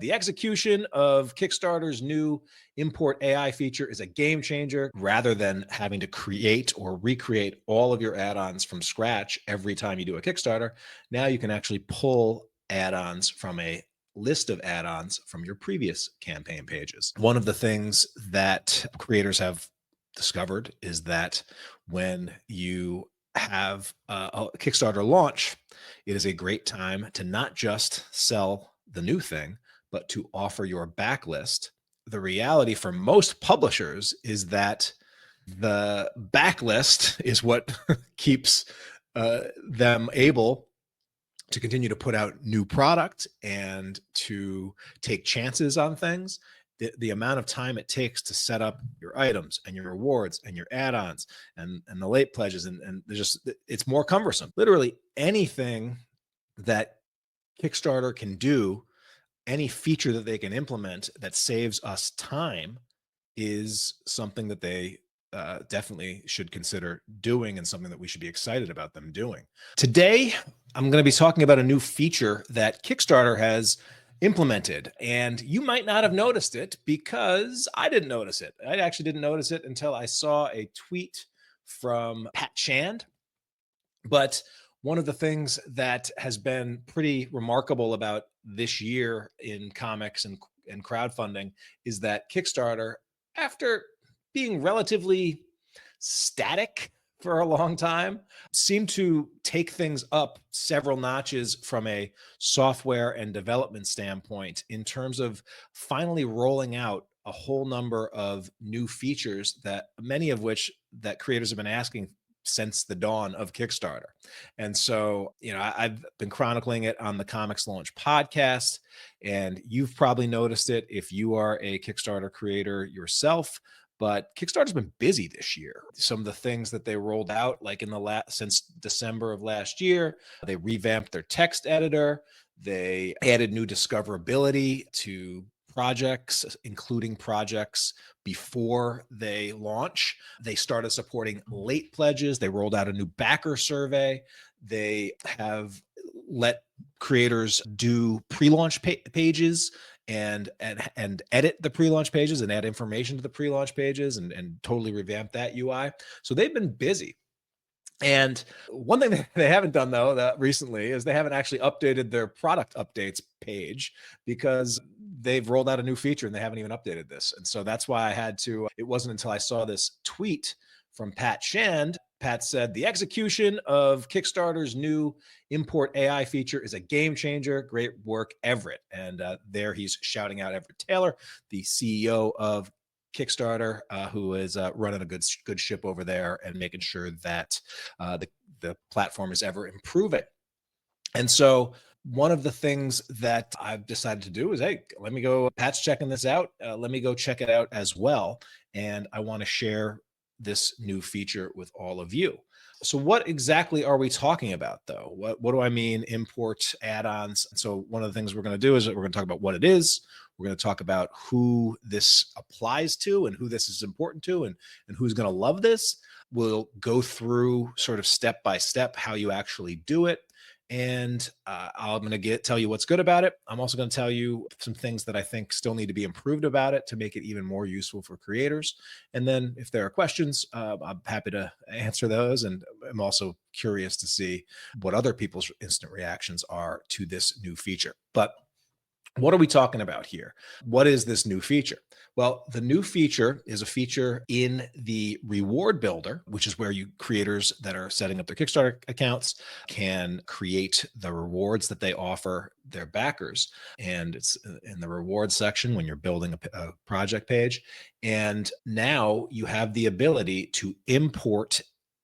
The execution of Kickstarter's new import AI feature is a game changer. Rather than having to create or recreate all of your add-ons from scratch every time you do a Kickstarter, now you can actually pull add-ons from a list of add-ons from your previous campaign pages. One of the things that creators have discovered is that when you have a Kickstarter launch, it is a great time to not just sell the new thing, but to offer your backlist. The reality for most publishers is that the backlist is what keeps them able to continue to put out new product and to take chances on things. The amount of time it takes to set up your items and your rewards and your add-ons and the late pledges, and it's more cumbersome. Literally anything that Kickstarter can do, any feature that they can implement that saves us time, is something that they definitely should consider doing, and something that we should be excited about them doing. Today, I'm going to be talking about a new feature that Kickstarter has implemented, and you might not have noticed it because I didn't notice it. I actually didn't notice it until I saw a tweet from Pat Shand. But one of the things that has been pretty remarkable about this year in comics and crowdfunding is that Kickstarter, after being relatively static for a long time, seemed to take things up several notches from a software and development standpoint in terms of finally rolling out a whole number of new features, that many of which that creators have been asking since the dawn of Kickstarter. And so, I've been chronicling it on the Comics Launch podcast, and you've probably noticed it if you are a Kickstarter creator yourself. But Kickstarter's been busy this year. Some of the things that they rolled out, like since December of last year, they revamped their text editor. They added new discoverability to projects, including projects before they launch. They started supporting late pledges. They rolled out a new backer survey. They have let creators do pre-launch pages and edit the pre-launch pages and add information to the pre-launch pages and totally revamp that UI. So they've been busy. And one thing that they haven't done, though, recently is they haven't actually updated their product updates page, because they've rolled out a new feature and they haven't even updated this. And so that's why it wasn't until I saw this tweet from Pat Shand. Pat said, the execution of Kickstarter's new import AI feature is a game changer. Great work, Everett. And there he's shouting out Everett Taylor, the CEO of Kickstarter, who is running a good ship over there and making sure that the platform is ever improving. And so one of the things that I've decided to do is, hey, Pat's checking this out. Let me go check it out as well. And I want to share this new feature with all of you. So what exactly are we talking about, though? What do I mean, import add-ons? So one of the things we're going to do is we're going to talk about what it is. We're going to talk about who this applies to and who this is important to, and who's going to love this. We'll go through sort of step by step how you actually do it. And I'm going to tell you what's good about it. I'm also going to tell you some things that I think still need to be improved about it to make it even more useful for creators. And then if there are questions, I'm happy to answer those. And I'm also curious to see what other people's instant reactions are to this new feature. But what are we talking about here? What is this new feature? Well, the new feature is a feature in the reward builder, which is where creators that are setting up their Kickstarter accounts can create the rewards that they offer their backers. And it's in the reward section when you're building a project page. And now you have the ability to import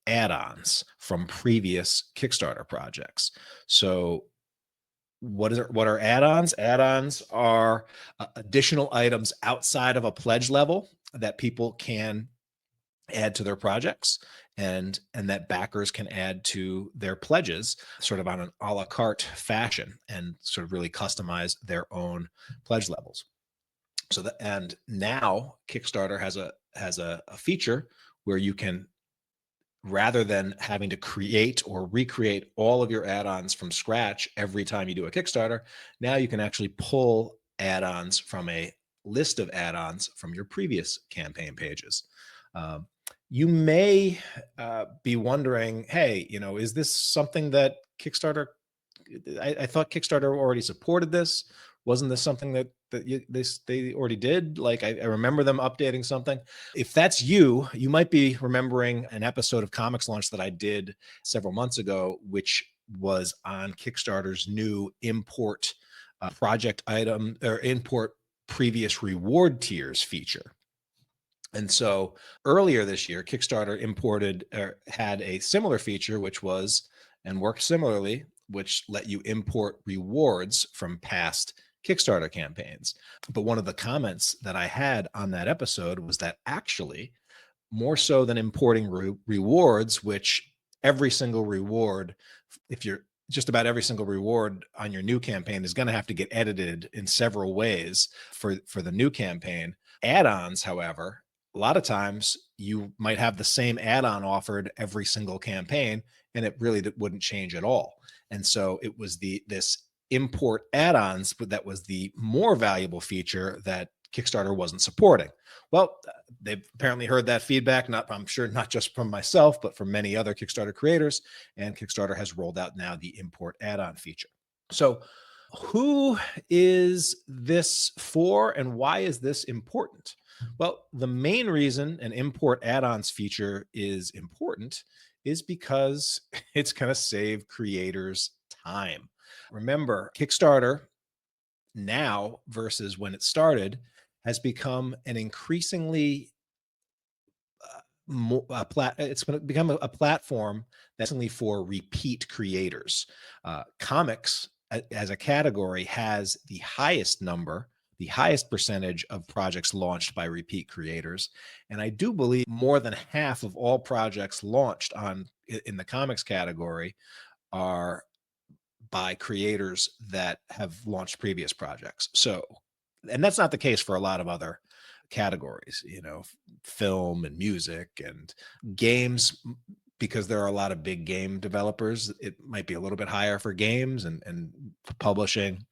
add-ons from previous Kickstarter projects. So what are add-ons? Add-ons are additional items outside of a pledge level that people can add to their projects, and that backers can add to their pledges, sort of on an a la carte fashion, and sort of really customize their own pledge levels. And now Kickstarter has a feature where you can, rather than having to create or recreate all of your add-ons from scratch every time you do a Kickstarter, now you can actually pull add-ons from a list of add-ons from your previous campaign pages. Um, you may be wondering, hey, is this something that Kickstarter? I thought Kickstarter already supported this. Wasn't this something they already did? Like I remember them updating something. If that's you, you might be remembering an episode of Comics Launch that I did several months ago, which was on Kickstarter's new import project item or import previous reward tiers feature. And so earlier this year, Kickstarter imported or had a similar feature, which was and worked similarly, which let you import rewards from past Kickstarter campaigns. But one of the comments that I had on that episode was that actually, more so than importing rewards, which every single reward, if you're just about every single reward on your new campaign is going to have to get edited in several ways for the new campaign. Add-ons, however, a lot of times you might have the same add-on offered every single campaign, and it really wouldn't change at all. And so it was this import add-ons that was the more valuable feature that Kickstarter wasn't supporting. Well, they've apparently heard that feedback, I'm sure not just from myself, but from many other Kickstarter creators, and Kickstarter has rolled out now the import add-on feature. So who is this for and why is this important? Well, the main reason an import add-ons feature is important is because it's going to save creators time. Remember, Kickstarter now versus when it started has become an increasingly it's going to become a platform that's only for repeat creators. Comics as a category has the highest percentage of projects launched by repeat creators. And I do believe more than half of all projects launched in the comics category are by creators that have launched previous projects. So, and that's not the case for a lot of other categories, film and music and games, because there are a lot of big game developers. It might be a little bit higher for games and publishing.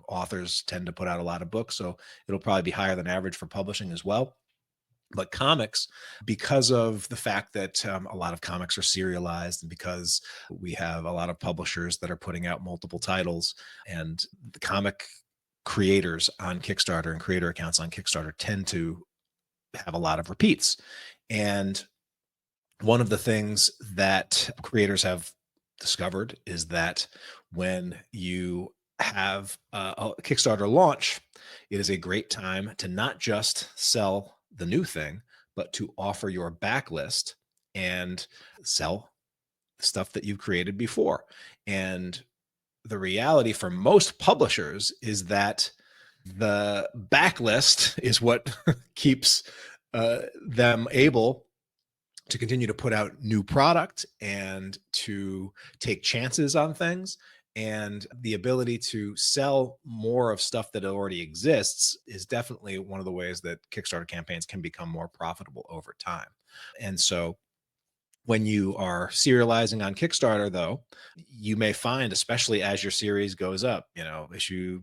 Authors tend to put out a lot of books, so it'll probably be higher than average for publishing as well. But comics, because of the fact that a lot of comics are serialized and because we have a lot of publishers that are putting out multiple titles, and the comic creators on Kickstarter and creator accounts on Kickstarter tend to have a lot of repeats. And one of the things that creators have discovered is that when you have a Kickstarter launch, it is a great time to not just sell the new thing, but to offer your backlist and sell stuff that you've created before. And the reality for most publishers is that the backlist is what keeps them able to continue to put out new product and to take chances on things. And the ability to sell more of stuff that already exists is definitely one of the ways that Kickstarter campaigns can become more profitable over time. And so when you are serializing on Kickstarter, though, you may find, especially as your series goes up, issue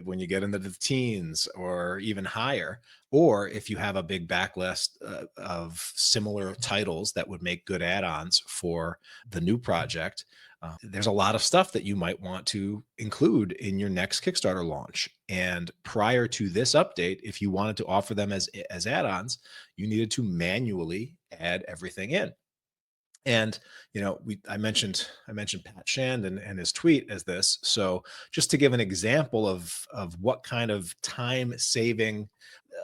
when you get into the teens or even higher, or if you have a big backlist of similar titles that would make good add-ons for the new project, there's a lot of stuff that you might want to include in your next Kickstarter launch. And prior to this update, if you wanted to offer them as add-ons, you needed to manually add everything in. And I mentioned Pat Shand and his tweet as this. So just to give an example of what kind of time saving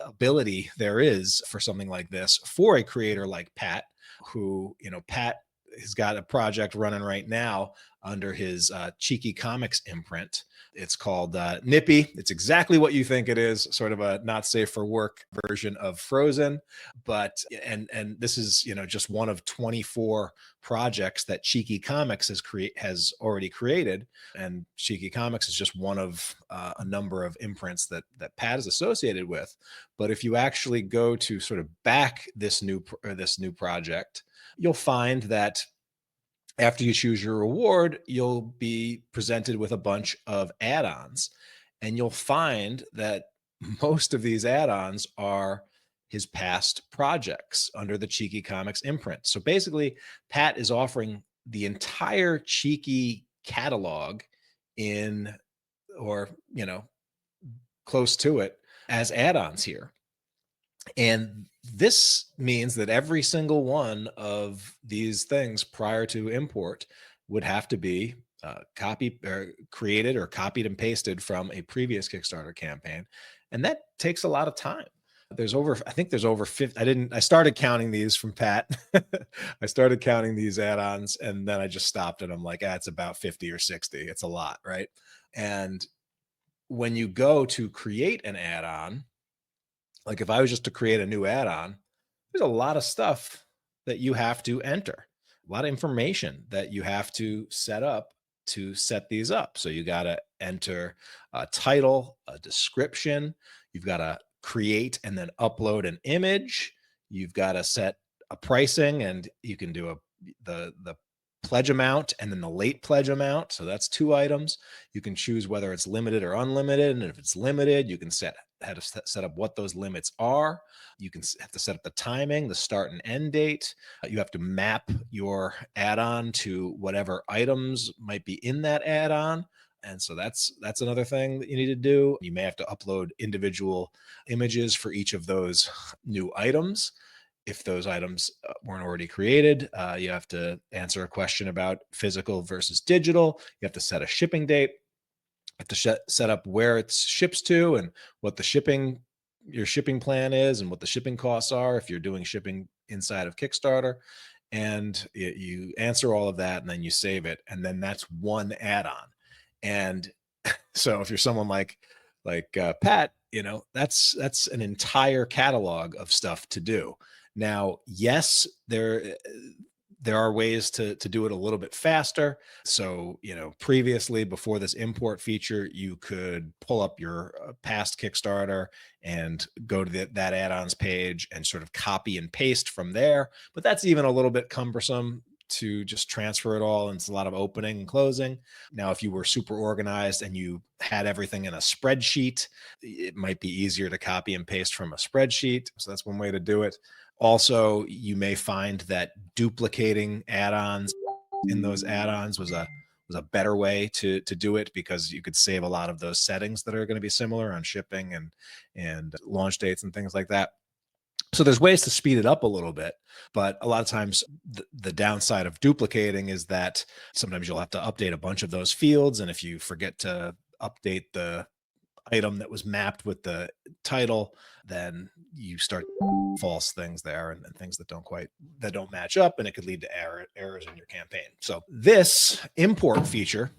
ability there is for something like this for a creator like Pat, who Pat has got a project running right now under his Cheeky Comics imprint. It's called Nippy. It's exactly what you think it is, sort of a not safe for work version of Frozen. But and this is just one of 24 projects that Cheeky Comics has already created, and Cheeky Comics is just one of a number of imprints that Pat is associated with. But if you actually go to sort of back this new project, you'll find that after you choose your reward, you'll be presented with a bunch of add-ons. and you'll find that most of these add-ons are his past projects under the Cheeky Comics imprint. So basically, Pat is offering the entire Cheeky catalog in, or, close to it, as add-ons here. And this means that every single one of these things prior to import would have to be created or copied and pasted from a previous Kickstarter campaign. And that takes a lot of time. I think there's over 50. I started counting these from Pat. I started counting these add-ons and then I just stopped and I'm like, it's about 50 or 60. It's a lot, right? And when you go to create an add-on, like if I was just to create a new add-on, there's a lot of stuff that you have to enter, a lot of information that you have to set up to set these up. So you got to enter a title, a description. You've got to create and then upload an image. You've got to set a pricing, and you can do the pledge amount and then the late pledge amount. So that's 2 items. You can choose whether it's limited or unlimited. And if it's limited, you can how to set up what those limits are. You can have to set up the timing, the start and end date. You have to map your add-on to whatever items might be in that add-on. And so that's another thing that you need to do. You may have to upload individual images for each of those new items. If those items weren't already created, you have to answer a question about physical versus digital. You have to set a shipping date. You have to set up where it ships to and what your shipping plan is and what the shipping costs are if you're doing shipping inside of Kickstarter. And you answer all of that and then you save it. And then that's one add-on. And so if you're someone like Pat, that's an entire catalog of stuff to do. Now, yes, there are ways to do it a little bit faster. So, previously, before this import feature, you could pull up your past Kickstarter and go to that add-ons page and sort of copy and paste from there. But that's even a little bit cumbersome to just transfer it all. And it's a lot of opening and closing. Now, if you were super organized and you had everything in a spreadsheet, it might be easier to copy and paste from a spreadsheet. So that's one way to do it. Also, you may find that duplicating add-ons in those add-ons was a better way to do it, because you could save a lot of those settings that are going to be similar on shipping and launch dates and things like that. So there's ways to speed it up a little bit, but a lot of times the downside of duplicating is that sometimes you'll have to update a bunch of those fields. And if you forget to update the item that was mapped with the title, then you start false things there and things that don't match up, and it could lead to errors in your campaign. So this import feature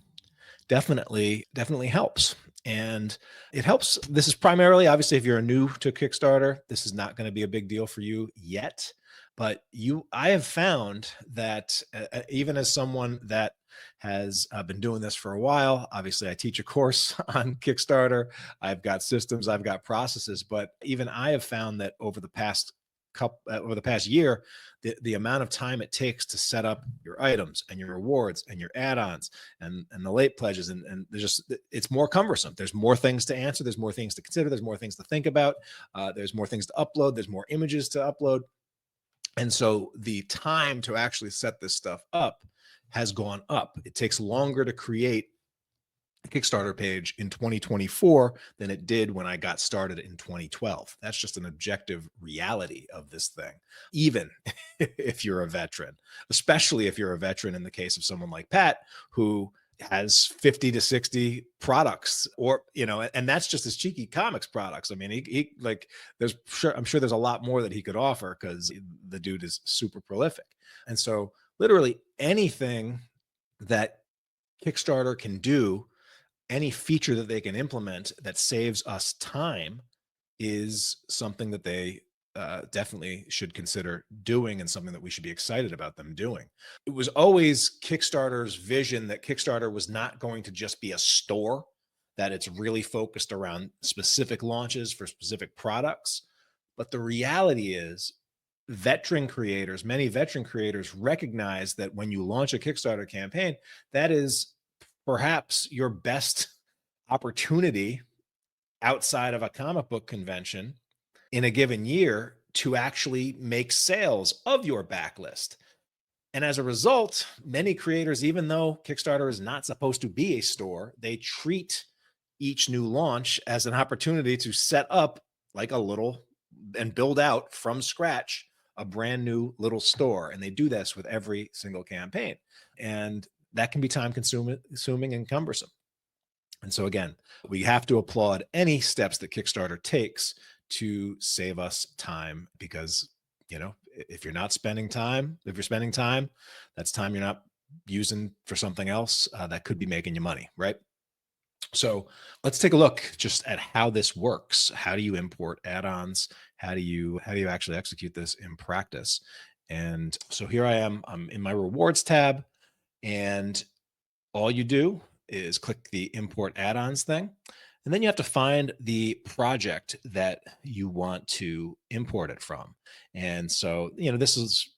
definitely helps. And it helps. This is primarily, obviously, if you're new to Kickstarter, this is not going to be a big deal for you yet. But I have found that even as someone that has been doing this for a while, obviously I teach a course on Kickstarter. I've got systems, I've got processes, but even I have found that over the past year, the amount of time it takes to set up your items and your rewards and your add-ons and the late pledges, and it's more cumbersome. There's more things to answer. There's more things to consider. There's more things to think about. There's more things to upload. There's more images to upload. And so the time to actually set this stuff up has gone up. It takes longer to create a Kickstarter page in 2024 than it did when I got started in 2012. That's just an objective reality of this thing, even if you're a veteran, especially if you're a veteran in the case of someone like Pat, who has 50 to 60 products, or, and that's just his Cheeky Comics products. I mean, I'm sure there's a lot more that he could offer, because the dude is super prolific. And so literally anything that Kickstarter can do, any feature that they can implement that saves us time, is something that they definitely should consider doing, and something that we should be excited about them doing. It was always Kickstarter's vision that Kickstarter was not going to just be a store, that it's really focused around specific launches for specific products. But the reality is, many veteran creators recognize that when you launch a Kickstarter campaign, that is perhaps your best opportunity outside of a comic book convention in a given year to actually make sales of your backlist. And as a result, many creators, even though Kickstarter is not supposed to be a store, they treat each new launch as an opportunity to set up like a little and build out from scratch a brand new little store. And they do this with every single campaign. And that can be time consuming and cumbersome. And so again, we have to applaud any steps that Kickstarter takes to save us time, because, if you're not spending time, if you're spending time, that's time you're not using for something else that could be making you money, right? So let's take a look just at how this works. How do you import add-ons? How do you actually execute this in practice? And so here I am, I'm in my rewards tab, and all you do is click the import add-ons thing. And then you have to find the project that you want to import it from. And so, this is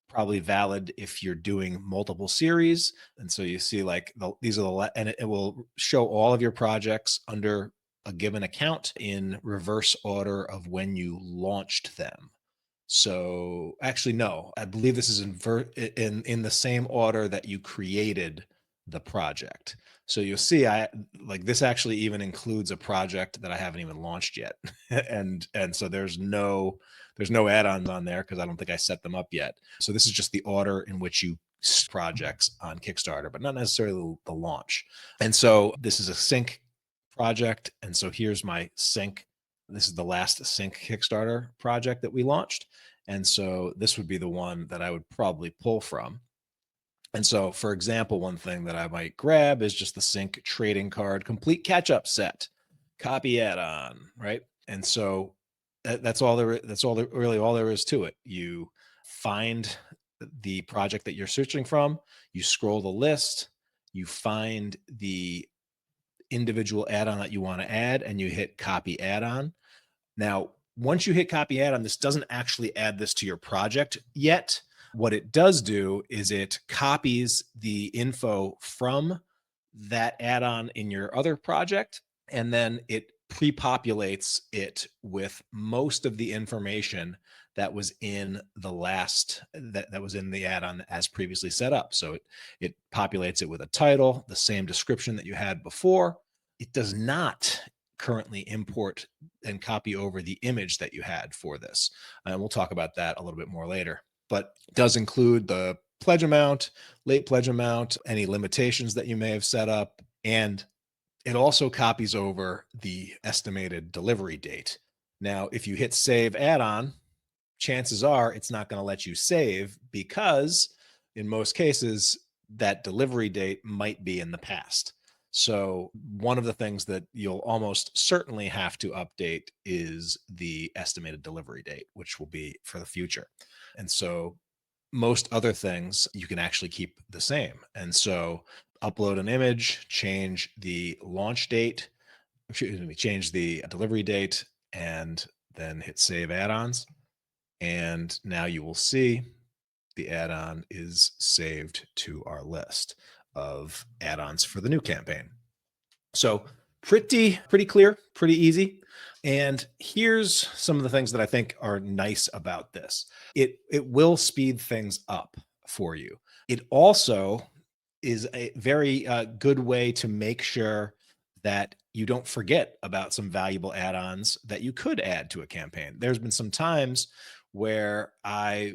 probably valid if you're doing multiple series. And so you see like these are and it will show all of your projects under a given account in reverse order of when you launched them. So actually, no, I believe this is in the same order that you created the project. So you'll see this actually even includes a project that I haven't even launched yet. and so there's no add-ons on there because I don't think I set them up yet. So this is just the order in which you projects on Kickstarter, but not necessarily the launch. And so this is a sync project. And so here's my sync. This is the last sync Kickstarter project that we launched. And so this would be the one that I would probably pull from. And so, for example, one thing that I might grab is just the sync trading card complete catch-up set, copy add-on, right? And so that's all there is to it. You find the project that you're searching from, you scroll the list, you find the individual add-on that you want to add, and you hit copy add-on. Now, once you hit copy add-on, this doesn't actually add this to your project yet. What it does do is it copies the info from that add-on in your other project, and then it pre-populates it with most of the information that was in the last that was in the add-on as previously set up. So it populates it with a title, the same description that you had before. It does not currently import and copy over the image that you had for this. And we'll talk about that a little bit more later. But it does include the pledge amount, late pledge amount, any limitations that you may have set up. And it also copies over the estimated delivery date. Now, if you hit save add-on, chances are it's not going to let you save because in most cases, that delivery date might be in the past. So one of the things that you'll almost certainly have to update is the estimated delivery date, which will be for the future. And so most other things you can actually keep the same. And so upload an image, change the launch date, change the delivery date, and then hit save add-ons. And now you will see the add-on is saved to our list of add-ons for the new campaign. So pretty clear, pretty easy. And here's some of the things that I think are nice about this. It will speed things up for you. It also is a very good way to make sure that you don't forget about some valuable add-ons that you could add to a campaign. There's been some times where I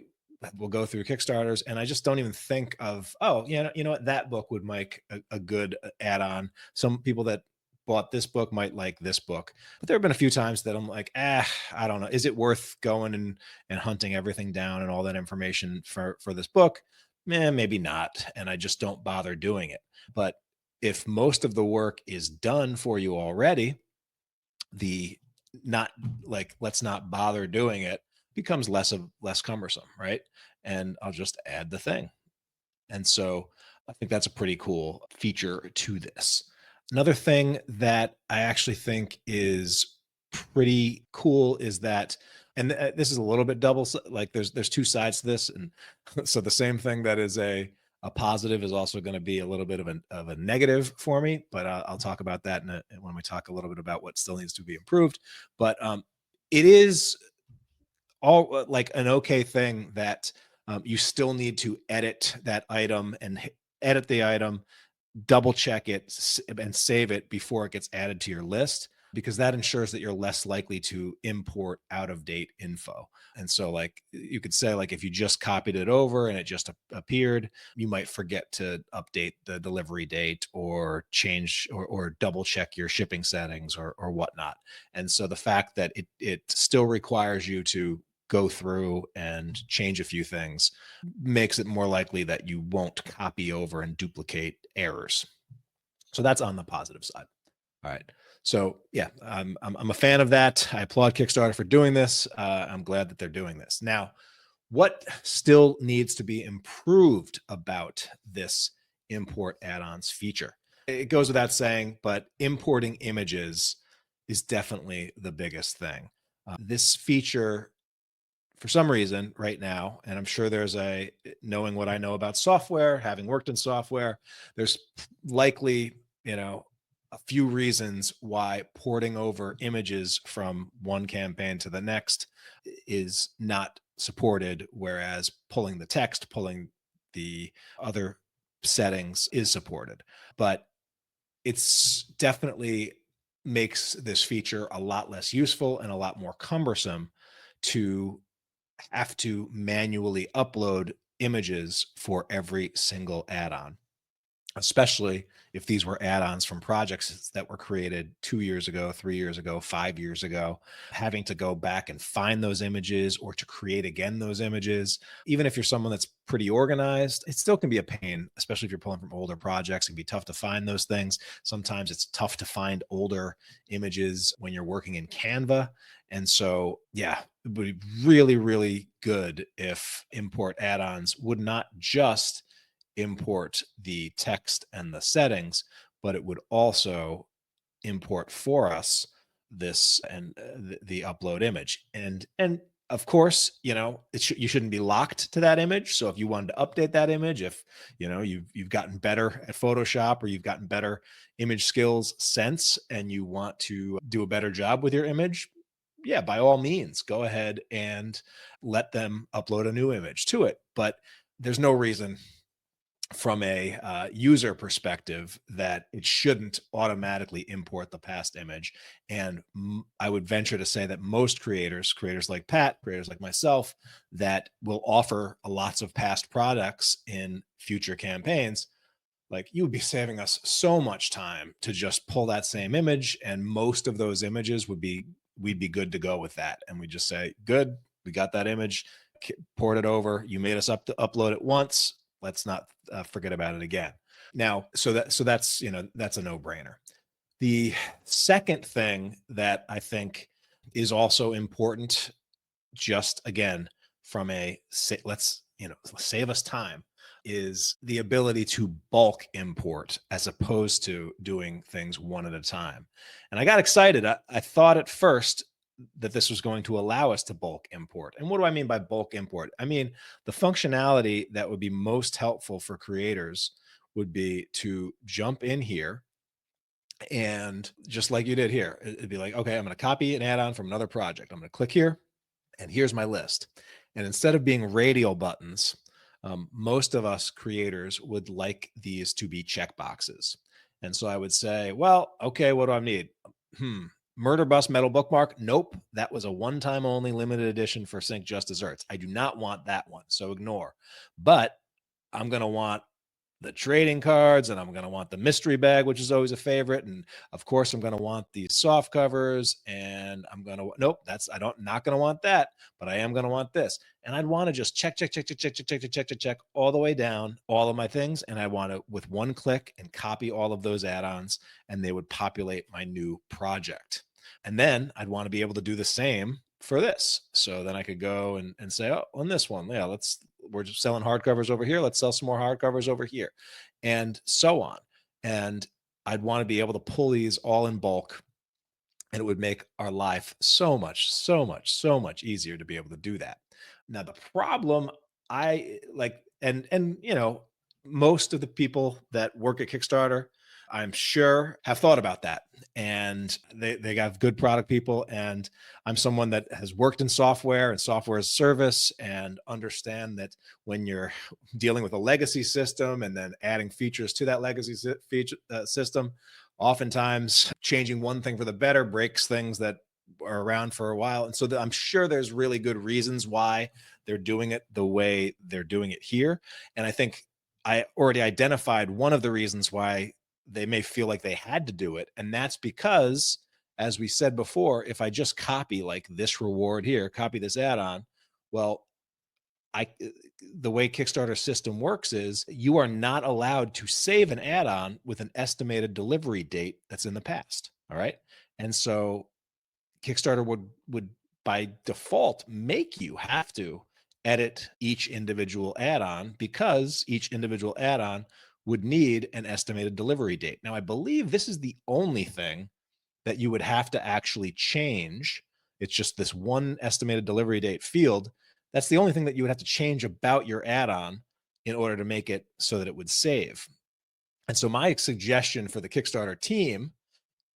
will go through Kickstarters and I just don't even think of, oh, you know what, that book would make a good add-on. Some people that bought this book might like this book. But there have been a few times that I'm like, I don't know. Is it worth going and hunting everything down and all that information for this book? Maybe not. And I just don't bother doing it. But if most of the work is done for you already, let's not bother doing it becomes less cumbersome, right? And I'll just add the thing. And so I think that's a pretty cool feature to this. Another thing that I actually think is pretty cool is that, and this is a little bit double, like there's two sides to this. And so the same thing that is a A positive is also going to be a little bit of a negative for me, but I'll talk about that when we talk a little bit about what still needs to be improved. But it is all like an okay thing that you still need to edit that item and edit the item, double check it and save it before it gets added to your list, because that ensures that you're less likely to import out of date info. And so like you could say, like if you just copied it over and it just appeared, you might forget to update the delivery date or change or double check your shipping settings or whatnot. And so the fact that it still requires you to go through and change a few things makes it more likely that you won't copy over and duplicate errors. So that's on the positive side. All right. So yeah, I'm a fan of that. I applaud Kickstarter for doing this. I'm glad that they're doing this. Now, what still needs to be improved about this import add-ons feature? It goes without saying, but importing images is definitely the biggest thing. This feature, for some reason right now, and I'm sure there's knowing what I know about software, having worked in software, there's likely, a few reasons why porting over images from one campaign to the next is not supported, whereas pulling the text, pulling the other settings is supported. But it's definitely makes this feature a lot less useful and a lot more cumbersome to have to manually upload images for every single add-on, especially if these were add-ons from projects that were created 2 years ago, 3 years ago, 5 years ago. Having to go back and find those images or to create again those images, even if you're someone that's pretty organized, it still can be a pain, especially if you're pulling from older projects. It can be tough to find those things. Sometimes it's tough to find older images when you're working in Canva. And so, yeah, it would be really, really good if import add-ons would not just import the text and the settings, but it would also import for us this and the upload image. And of course, you shouldn't be locked to that image. So if you wanted to update that image, if you've gotten better at Photoshop or you've gotten better image skills since, and you want to do a better job with your image, yeah, by all means, go ahead and let them upload a new image to it. But there's no reason from a user perspective that it shouldn't automatically import the past image. And I would venture to say that most creators like Pat, creators like myself, that will offer lots of past products in future campaigns, like you would be saving us so much time to just pull that same image, and most of those images we'd be good to go with that. And we just say, good, we got that image, port it over. You made us upload it once. Let's not forget about it again. Now, that's that's a no-brainer. The second thing that I think is also important, just again from let's save us time, is the ability to bulk import as opposed to doing things one at a time. And I got excited. I thought at first that this was going to allow us to bulk import. And what do I mean by bulk import? I mean, the functionality that would be most helpful for creators would be to jump in here and just like you did here, it'd be like, okay, I'm going to copy an add-on from another project. I'm going to click here and here's my list. And instead of being radial buttons, most of us creators would like these to be checkboxes. And so I would say, well, okay, what do I need? Murder Bus Metal Bookmark. Nope. That was a one-time only limited edition for Sync Just Desserts. I do not want that one. So ignore. But I'm going to want the trading cards, and I'm going to want the mystery bag, which is always a favorite. And of course, I'm going to want these soft covers, and I'm going to, nope, not going to want that, but I am going to want this. And I'd want to just check all the way down all of my things. And I want to, with one click, and copy all of those add-ons, and they would populate my new project. And then I'd want to be able to do the same for this. So then I could go and say, oh, on this one, yeah, we're just selling hardcovers over here. Let's sell some more hardcovers over here, and so on. And I'd want to be able to pull these all in bulk, and it would make our life so much easier to be able to do that. Now, the problem I like, and Most of the people that work at Kickstarter, I'm sure, have thought about that. And they got good product people. And I'm someone that has worked in software and software as a service, and understand that when you're dealing with a legacy system and then adding features to that legacy system, oftentimes changing one thing for the better breaks things that are around for a while. And so I'm sure there's really good reasons why they're doing it the way they're doing it here. And I think I already identified one of the reasons why they may feel like they had to do it. And that's because, as we said before, if I just copy like this reward here, copy this add-on, well, I the way Kickstarter system works is you are not allowed to save an add-on with an estimated delivery date that's in the past. All right. And so Kickstarter would by default make you have to edit each individual add-on, because each individual add-on would need an estimated delivery date. Now, I believe this is the only thing that you would have to actually change. It's just this one estimated delivery date field. That's the only thing that you would have to change about your add-on in order to make it so that it would save. And so my suggestion for the Kickstarter team,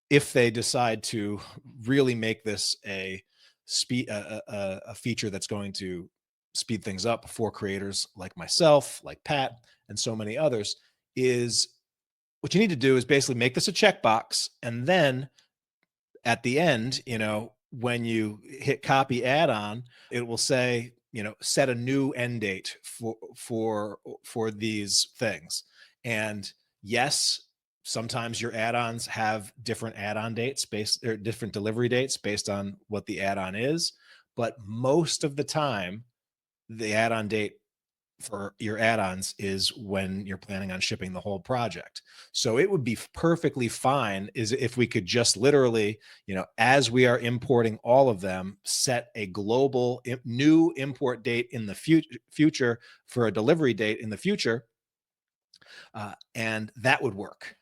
if they decide to really make this a feature that's going to speed things up for creators like myself, like Pat, and so many others, is what you need to do is basically make this a checkbox, and then at the end, when you hit copy add-on, it will say, set a new end date for these things. And yes, sometimes your add-ons have different add-on dates or different delivery dates based on what the add-on is, but most of the time, the add-on date for your add-ons is when you're planning on shipping the whole project. So it would be perfectly fine is if we could just literally, as we are importing all of them, set a global new import date in the future for a delivery date in the future. And that would work.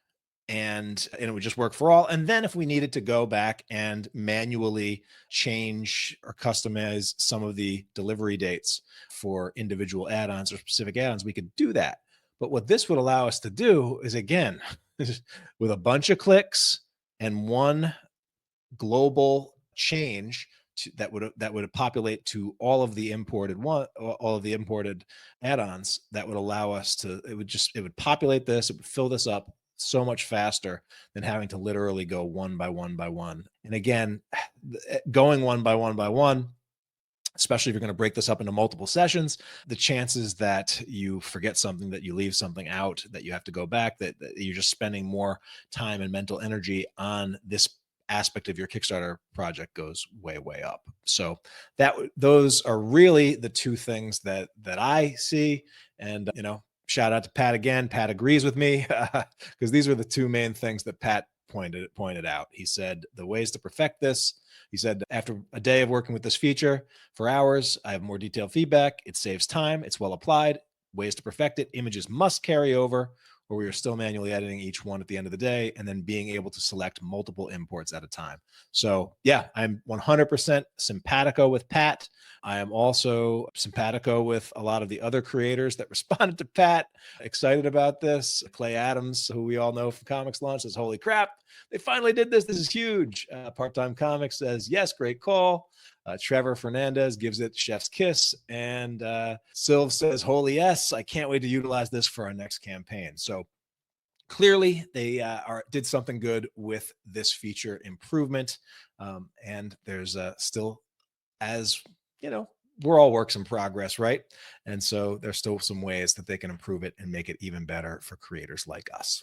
And it would just work for all. And then if we needed to go back and manually change or customize some of the delivery dates for individual add-ons or specific add-ons, we could do that. But what this would allow us to do is, again, with a bunch of clicks and one global change that would populate to all of the imported add-ons, that would allow us to, it would populate this, it would fill this up so much faster than having to literally go one by one by one. And again, going one by one by one, especially if you're going to break this up into multiple sessions, the chances that you forget something, that you leave something out, that you have to go back, that you're just spending more time and mental energy on this aspect of your Kickstarter project goes way, way up. So those are really the two things that I see. And, shout out to Pat again. Pat agrees with me because these were the two main things that Pat pointed out. He said the ways to perfect this. He said, after a day of working with this feature for hours, I have more detailed feedback. It saves time. It's well applied. Ways to perfect it. Images must carry over, or we are still manually editing each one at the end of the day, and then being able to select multiple imports at a time. So yeah, I'm 100% simpatico with Pat. I am also simpatico with a lot of the other creators that responded to Pat, excited about this. Clay Adams, who we all know from Comics Launch, says, holy crap, they finally did this. This is huge. Part-Time Comics says, yes, great call. Trevor Fernandez gives it chef's kiss. And Sylv says, holy yes, I can't wait to utilize this for our next campaign. So clearly they did something good with this feature improvement. And there's still, as we're all works in progress, right? And so there's still some ways that they can improve it and make it even better for creators like us.